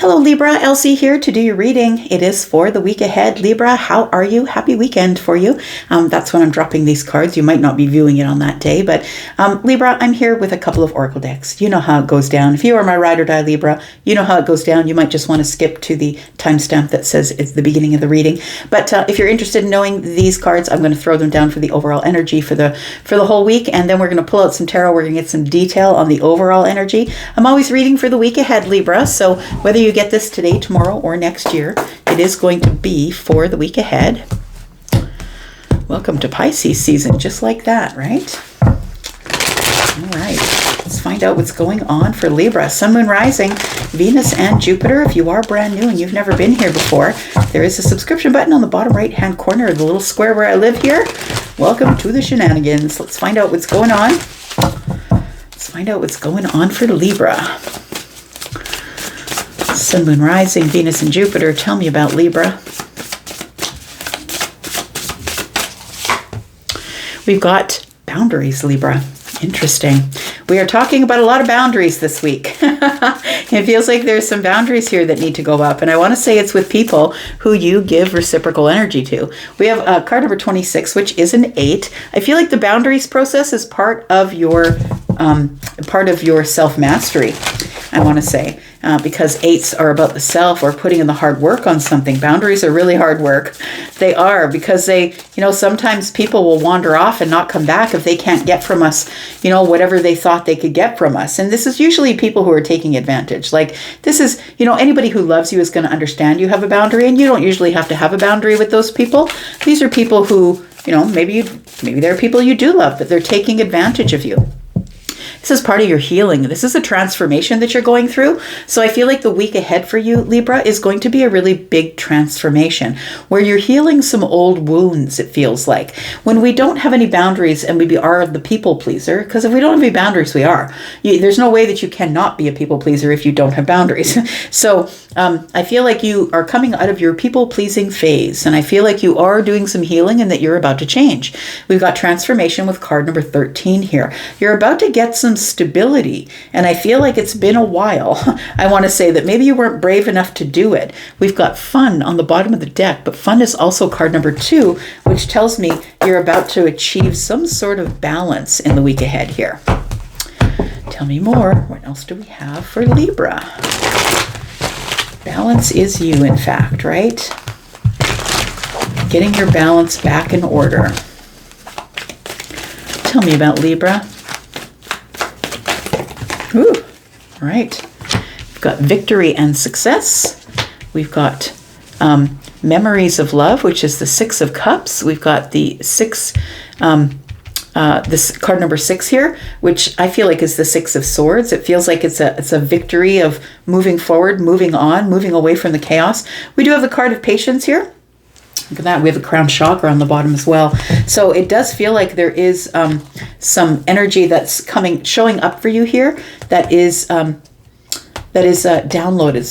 Hello Libra, Elsie here to do your reading. It is for the week ahead. Libra, how are you? Happy weekend for you. That's when I'm dropping these cards. You might not be viewing it on that day, but Libra, I'm here with a couple of oracle decks. You know how it goes down. If you are my ride or die Libra, you know how it goes down. You might just want to skip to the timestamp that says it's the beginning of the reading. But if you're interested in knowing these cards, I'm going to throw them down for the overall energy for the whole week, and then we're going to pull out some tarot. We're going to get some detail on the overall energy. I'm always reading for the week ahead, Libra, so whether you get this today, tomorrow, or next year, it is going to be for the week ahead. Welcome to Pisces season, just like that, right? All right, let's find out what's going on for Libra. Sun, Moon, Rising, Venus, and Jupiter. If you are brand new and you've never been here before, there is a subscription button on the bottom right-hand corner of the little square where I live here. Welcome to the shenanigans. Let's find out what's going on. Let's find out what's going on for Libra. Sun, Moon, Rising, Venus, and Jupiter. Tell me about Libra. We've got boundaries, Libra. Interesting. We are talking about a lot of boundaries this week. It feels like there's some boundaries here that need to go up. And I want to say it's with people who you give reciprocal energy to. We have card number 26, which is an 8. I feel like the boundaries process is part of your self-mastery, I want to say. Because 8s are about the self or putting in the hard work on something. Boundaries are really hard work. They are, because sometimes people will wander off and not come back if they can't get from us, whatever they thought they could get from us. And this is usually people who are taking advantage. Like this is, anybody who loves you is going to understand you have a boundary, and you don't usually have to have a boundary with those people. These are people who, maybe there are people you do love, but they're taking advantage of you. This is part of your healing. This is a transformation that you're going through. So I feel like the week ahead for you, Libra, is going to be a really big transformation where you're healing some old wounds, it feels like. When we don't have any boundaries and we are the people pleaser, because if we don't have any boundaries, we are. There's no way that you cannot be a people pleaser if you don't have boundaries. So I feel like you are coming out of your people pleasing phase, and I feel like you are doing some healing and that you're about to change. We've got transformation with card number 13 here. You're about to get some stability, and I feel like it's been a while. I want to say that maybe you weren't brave enough to do it. We've got fun on the bottom of the deck, but fun is also card number 2, which tells me you're about to achieve some sort of balance in the week ahead here. Tell me more. What else do we have for Libra? Balance is you, in fact, right? Getting your balance back in order. Tell me about Libra. Ooh, right. We've got victory and success. We've got memories of love, which is the 6 of Cups. We've got the 6, this card number 6 here, which I feel like is the 6 of Swords. It feels like it's a victory of moving forward, moving on, moving away from the chaos. We do have the card of Patience here. Look at that. We have the crown chakra on the bottom as well. So it does feel like there is some energy that's showing up for you here. That is downloads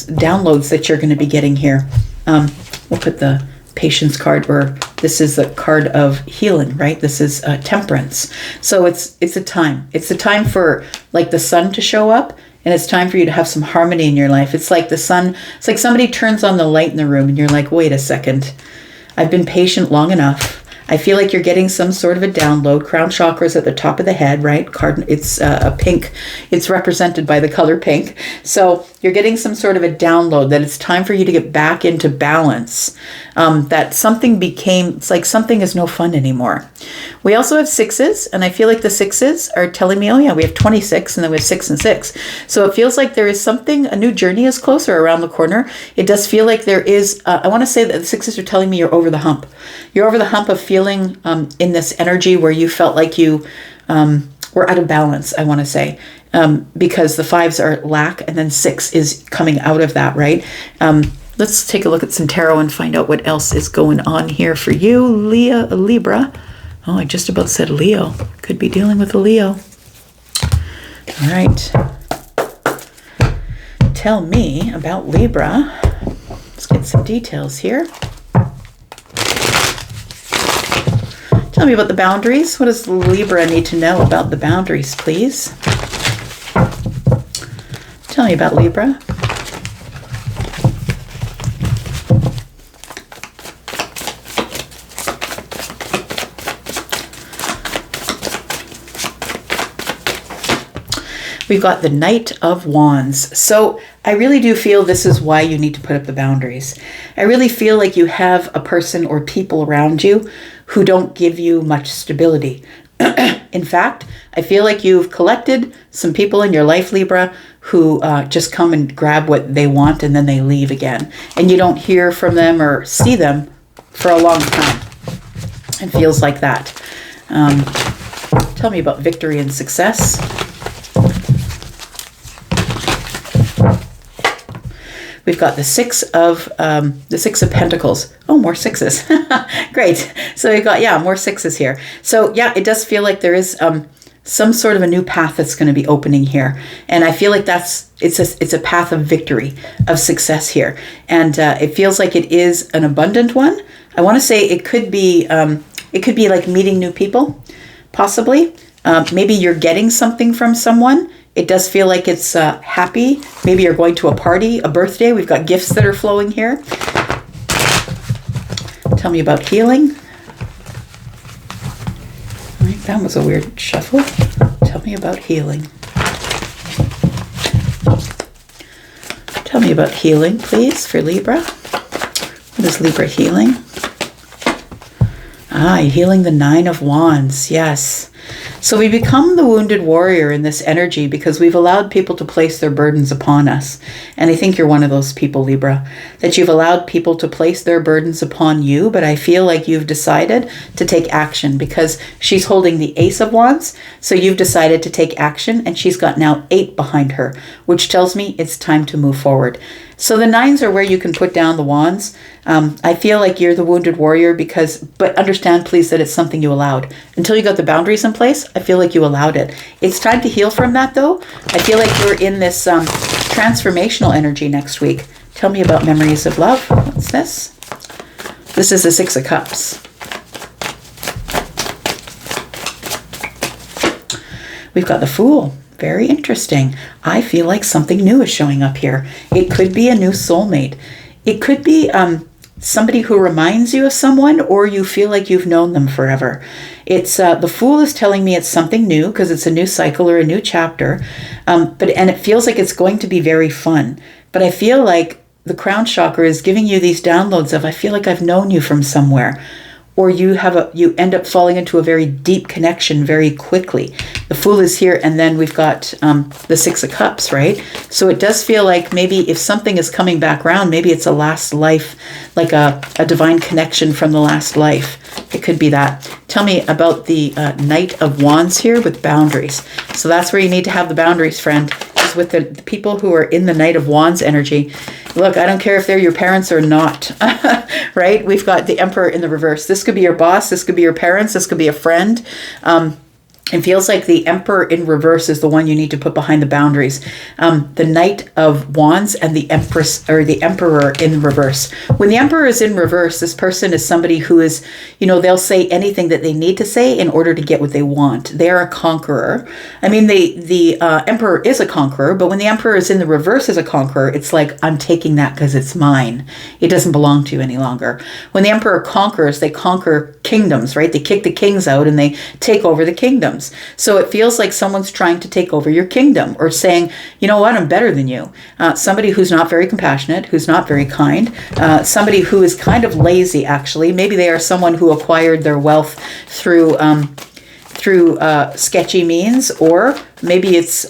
that you're going to be getting here. We'll put the Patience card where this is the card of healing, right? This is temperance. So it's a time. It's a time for like the sun to show up. And it's time for you to have some harmony in your life. It's like the sun. It's like somebody turns on the light in the room and you're like, wait a second. I've been patient long enough. I feel like you're getting some sort of a download. Crown chakra is at the top of the head, right? It's a pink. It's represented by the color pink. So you're getting some sort of a download that it's time for you to get back into balance. That it's like something is no fun anymore. We also have 6s, and I feel like the 6s are telling me, oh yeah, we have 26, and then we have 6 and 6. So it feels like there is a new journey is closer around the corner. It does feel like there is, I want to say that the 6s are telling me you're over the hump. You're over the hump of feeling in this energy where you felt like you were out of balance, I want to say. Because the 5s are lack, and then 6 is coming out of that, right? Let's take a look at some tarot and find out what else is going on here for you, Libra. Oh, I just about said Leo. Could be dealing with a Leo. All right. Tell me about Libra. Let's get some details here. Tell me about the boundaries. What does Libra need to know about the boundaries, please? Tell me about Libra. We've got the Knight of Wands. So I really do feel this is why you need to put up the boundaries. I really feel like you have a person or people around you who don't give you much stability. In fact, I feel like you've collected some people in your life, Libra, who just come and grab what they want and then they leave again. And you don't hear from them or see them for a long time. It feels like that. Tell me about victory and success. We've got the Six of Pentacles. Oh, more sixes. Great. So we've got, more sixes here. So yeah, it does feel like there is some sort of a new path that's going to be opening here. And I feel like it's a path of victory, of success here. And it feels like it is an abundant one. I want to say it could be like meeting new people, possibly. Maybe you're getting something from someone. It does feel like it's happy. Maybe you're going to a party, a birthday. We've got gifts that are flowing here. Tell me about healing. All right, that was a weird shuffle. Tell me about healing. Tell me about healing, please, for Libra. What is Libra healing? Healing the Nine of Wands. Yes. So we become the wounded warrior in this energy because we've allowed people to place their burdens upon us. And I think you're one of those people, Libra, that you've allowed people to place their burdens upon you. But I feel like you've decided to take action because she's holding the Ace of Wands. So you've decided to take action and she's got now 8 behind her, which tells me it's time to move forward. So the 9s are where you can put down the wands. I feel like you're the wounded warrior but understand, please, that it's something you allowed. Until you got the boundaries in place, I feel like you allowed it. It's time to heal from that, though. I feel like you're in this transformational energy next week. Tell me about memories of love. What's this? This is the Six of Cups. We've got the Fool. Very interesting. I feel like something new is showing up here. It could be a new soulmate. It could be somebody who reminds you of someone, or you feel like you've known them forever. It's the Fool is telling me it's something new because it's a new cycle or a new chapter. And it feels like it's going to be very fun. But I feel like the Crown Chakra is giving you these downloads of, I feel like I've known you from somewhere. Or you end up falling into a very deep connection very quickly. The Fool is here, and then we've got the Six of Cups, right? So it does feel like maybe if something is coming back around, maybe it's a last life, like a divine connection from the last life. It could be that. Tell me about the Knight of Wands here with boundaries. So that's where you need to have the boundaries, friend, is with the people who are in the Knight of Wands energy. Look, I don't care if they're your parents or not, right? We've got the Emperor in the reverse. This could be your boss. This could be your parents. This could be a friend. It feels like the Emperor in reverse is the one you need to put behind the boundaries. The Knight of Wands and the Empress, or the Emperor in reverse. When the Emperor is in reverse, this person is somebody who is, they'll say anything that they need to say in order to get what they want. They're a conqueror. I mean, the Emperor is a conqueror, but when the Emperor is in the reverse as a conqueror, it's like, I'm taking that because it's mine. It doesn't belong to you any longer. When the Emperor conquers, they conquer kingdoms, right? They kick the kings out and they take over the kingdoms. So it feels like someone's trying to take over your kingdom, or saying, you know what, I'm better than you. Somebody who's not very compassionate, who's not very kind, somebody who is kind of lazy, actually. Maybe they are someone who acquired their wealth through sketchy means, or maybe it's,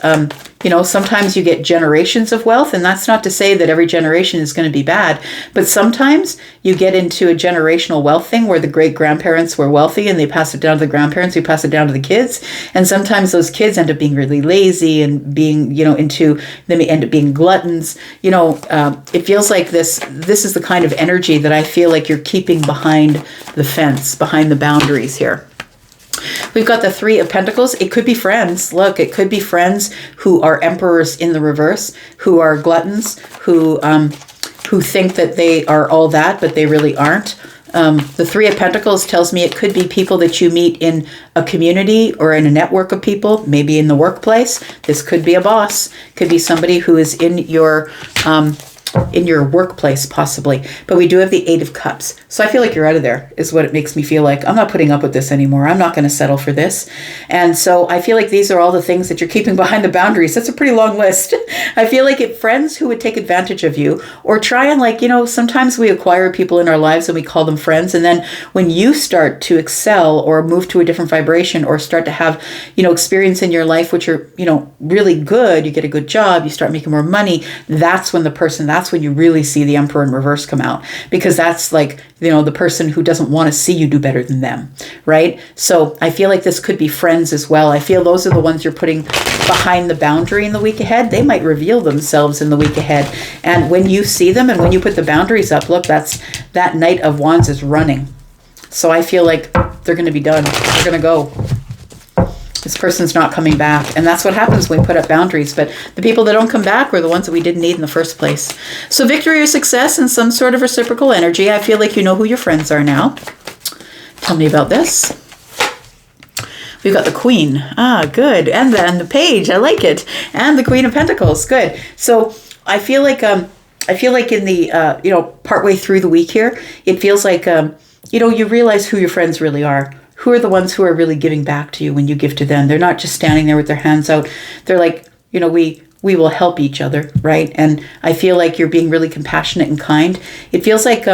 sometimes you get generations of wealth, and that's not to say that every generation is going to be bad, but sometimes you get into a generational wealth thing where the great-grandparents were wealthy and they pass it down to the grandparents who pass it down to the kids, and sometimes those kids end up being really lazy and being, they may end up being gluttons. It feels like this is the kind of energy that I feel like you're keeping behind the fence, behind the boundaries here. We've got the Three of Pentacles. It could be friends. Look, it could be friends who are emperors in the reverse, who are gluttons, who think that they are all that, but they really aren't. The Three of Pentacles tells me it could be people that you meet in a community or in a network of people, maybe in the workplace. This could be a boss. Could be somebody who is in your in your workplace possibly, but we do have the 8 of Cups. So I feel like you're out of there is what it makes me feel like. I'm not putting up with this anymore. I'm not going to settle for this. And so I feel like these are all the things that you're keeping behind the boundaries. That's a pretty long list. I feel like if friends who would take advantage of you or try and like, sometimes we acquire people in our lives and we call them friends. And then when you start to excel or move to a different vibration or start to have, experience in your life, which are, really good, you get a good job, you start making more money. That's when you really see the Emperor in reverse come out, because that's like, the person who doesn't want to see you do better than them, right? So I feel like this could be friends as well. I feel those are the ones you're putting behind the boundary in the week ahead. They might reveal themselves in the week ahead. And when you see them and when you put the boundaries up, look, that Knight of Wands is running. So I feel like they're going to be done. They're going to go. This person's not coming back. And that's what happens when we put up boundaries. But the people that don't come back were the ones that we didn't need in the first place. So victory or success and some sort of reciprocal energy. I feel like you know who your friends are now. Tell me about this. We've got the Queen. Good. And then the Page. I like it. And the Queen of Pentacles. Good. So I feel like in the partway through the week here, it feels like you realize who your friends really are. Who are the ones who are really giving back to you when you give to them? They're not just standing there with their hands out. They're like, we will help each other, right? And I feel like you're being really compassionate and kind. It feels like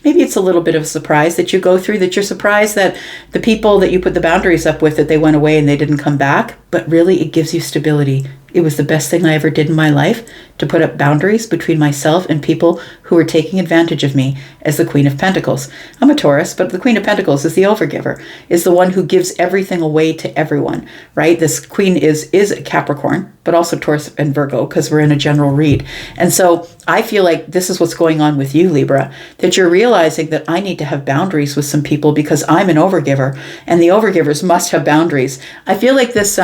maybe it's a little bit of a surprise that you go through, that you're surprised that the people that you put the boundaries up with, that they went away and they didn't come back. But really, it gives you stability. It was the best thing I ever did in my life, to put up boundaries between myself and people who were taking advantage of me as the Queen of Pentacles. I'm a Taurus, but the Queen of Pentacles is the overgiver, is the one who gives everything away to everyone, right? This Queen is a Capricorn, but also Taurus and Virgo, because we're in a general read. And so I feel like this is what's going on with you, Libra, that you're realizing that I need to have boundaries with some people because I'm an overgiver, and the overgivers must have boundaries. I feel like this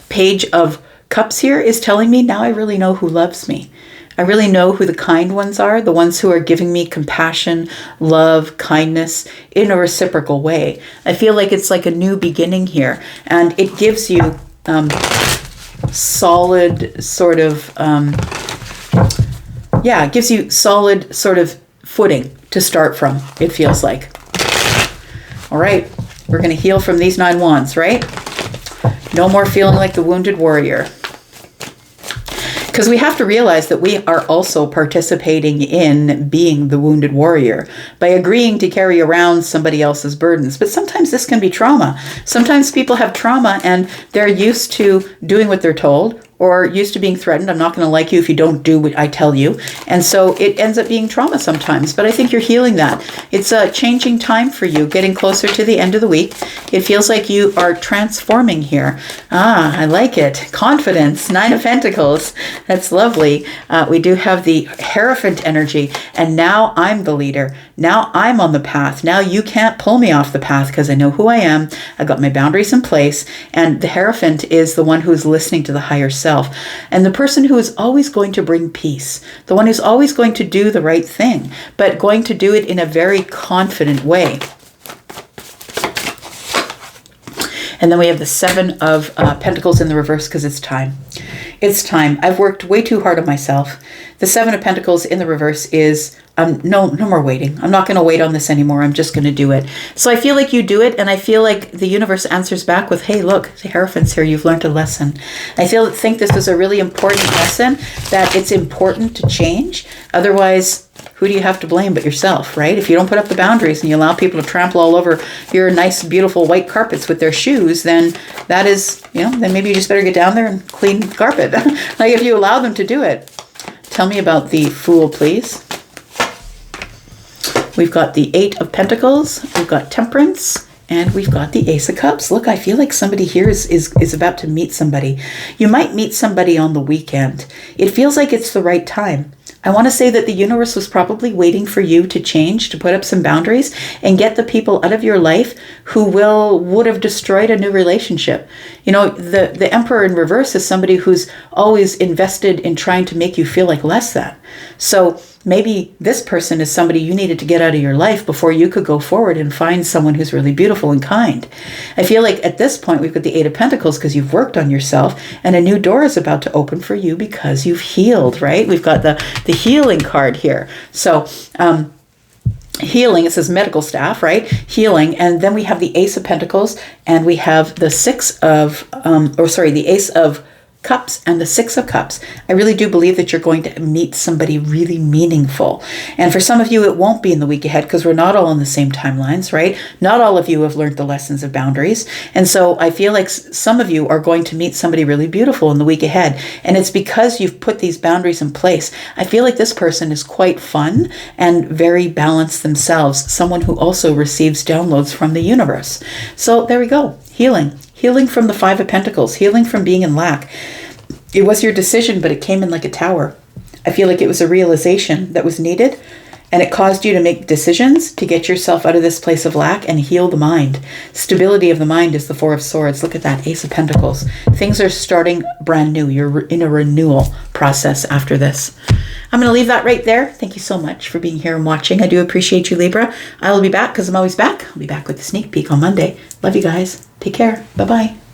Page of Cups here is telling me now I really know who loves me. I really know who the kind ones are, the ones who are giving me compassion, love, kindness in a reciprocal way. I feel like it's like a new beginning here, and it gives you solid sort of, it gives you solid sort of footing to start from, it feels like. All right, we're going to heal from these 9 wands, right? No more feeling like the wounded warrior. Because we have to realize that we are also participating in being the wounded warrior by agreeing to carry around somebody else's burdens. But sometimes this can be trauma. Sometimes people have trauma and they're used to doing what they're told, or used to being threatened. I'm not going to like you if you don't do what I tell you. And so it ends up being trauma sometimes. But I think you're healing that. It's a changing time for you, getting closer to the end of the week. It feels like you are transforming here. I like it. Confidence, 9 of Pentacles. That's lovely. We do have the Hierophant energy. And now I'm the leader. Now I'm on the path. Now you can't pull me off the path because I know who I am. I got my boundaries in place. And the Hierophant is the one who's listening to the higher self. And the person who is always going to bring peace, the one who's always going to do the right thing, but going to do it in a very confident way. And then we have the 7 of Pentacles in the reverse because it's time. It's time. I've worked way too hard on myself. The 7 of Pentacles in the reverse is no more waiting. I'm not going to wait on this anymore. I'm just going to do it. So I feel like you do it, and I feel like the universe answers back with, hey, look, the Hierophant's here. You've learned a lesson. I think this is a really important lesson, that it's important to change. Otherwise, who do you have to blame but yourself, right? If you don't put up the boundaries and you allow people to trample all over your nice, beautiful white carpets with their shoes, then that is, then maybe you just better get down there and clean the carpet. Like if you allow them to do it. Tell me about the Fool, please. We've got the 8 of Pentacles, we've got Temperance, and we've got the Ace of Cups. Look, I feel like somebody here is about to meet somebody. You might meet somebody on the weekend. It feels like it's the right time. I want to say that the universe was probably waiting for you to change, to put up some boundaries and get the people out of your life who would have destroyed a new relationship. The Emperor in reverse is somebody who's always invested in trying to make you feel like less than. So maybe this person is somebody you needed to get out of your life before you could go forward and find someone who's really beautiful and kind. I feel like at this point we've got the Eight of Pentacles because you've worked on yourself, and a new door is about to open for you because you've healed, right? We've got the healing card here. So healing, it says medical staff, right? Healing. And then we have the Ace of Pentacles, and we have the the Ace of Cups and the Six of Cups. I really do believe that you're going to meet somebody really meaningful. And for some of you, it won't be in the week ahead because we're not all on the same timelines, right? Not all of you have learned the lessons of boundaries. And so I feel like some of you are going to meet somebody really beautiful in the week ahead. And it's because you've put these boundaries in place. I feel like this person is quite fun and very balanced themselves. Someone who also receives downloads from the universe. So there we go. Healing. Healing from the Five of Pentacles, healing from being in lack. It was your decision, but it came in like a tower. I feel like it was a realization that was needed, and it caused you to make decisions to get yourself out of this place of lack and heal the mind. Stability of the mind is the Four of Swords. Look at that, Ace of Pentacles. Things are starting brand new. You're in a renewal process after this. I'm going to leave that right there. Thank you so much for being here and watching. I do appreciate you, Libra. I will be back because I'm always back. I'll be back with a sneak peek on Monday. Love you guys. Take care. Bye-bye.